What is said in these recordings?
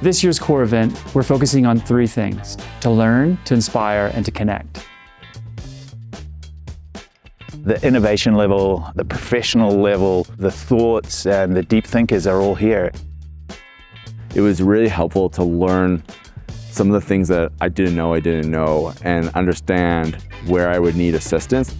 This year's core event, we're focusing on 3 things: to learn, to inspire, and to connect. The innovation level, the professional level, the thoughts and the deep thinkers are all here. It was really helpful to learn some of the things that I didn't know, and understand where I would need assistance.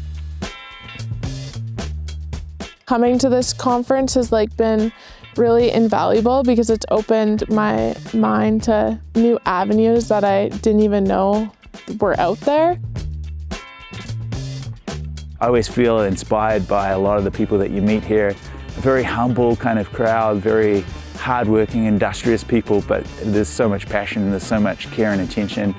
Coming to this conference has been really invaluable because it's opened my mind to new avenues that I didn't even know were out there. I always feel inspired by a lot of the people that you meet here. A very humble kind of crowd, very hardworking, industrious people, but there's so much passion, there's so much care and attention.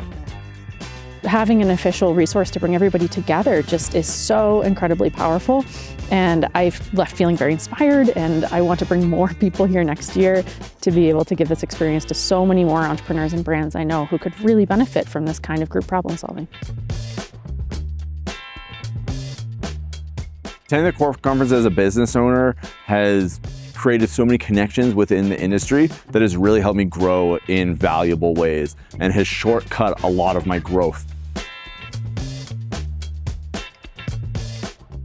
Having an official resource to bring everybody together just is so incredibly powerful. And I've left feeling very inspired, and I want to bring more people here next year to be able to give this experience to so many more entrepreneurs and brands I know who could really benefit from this kind of group problem solving. Attending the core conference as a business owner has created so many connections within the industry that has really helped me grow in valuable ways and has shortcut a lot of my growth.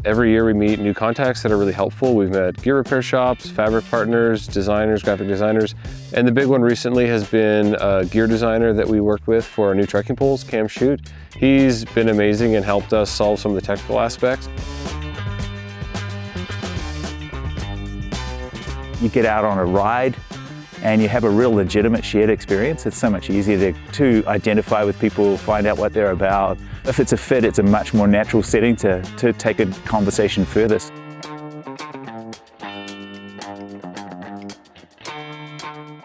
Every year we meet new contacts that are really helpful. We've met gear repair shops, fabric partners, designers, graphic designers, and the big one recently has been a gear designer that we worked with for our new trekking poles, Cam Shoot. He's been amazing and helped us solve some of the technical aspects. You get out on a ride and you have a real legitimate shared experience. It's so much easier to identify with people, find out what they're about. If it's a fit, it's a much more natural setting to take a conversation further.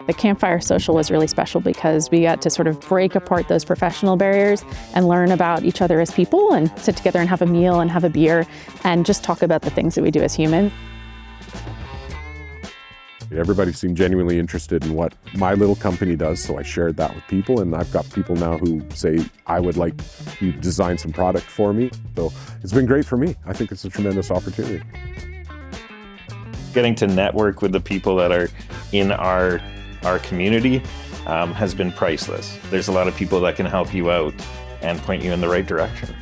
The Campfire Social was really special because we got to sort of break apart those professional barriers and learn about each other as people and sit together and have a meal and have a beer and just talk about the things that we do as humans. Everybody seemed genuinely interested in what my little company does, so I shared that with people, and I've got people now who say, I would like you to design some product for me. So it's been great for me. I think it's a tremendous opportunity. Getting to network with the people that are in our community has been priceless. There's a lot of people that can help you out and point you in the right direction.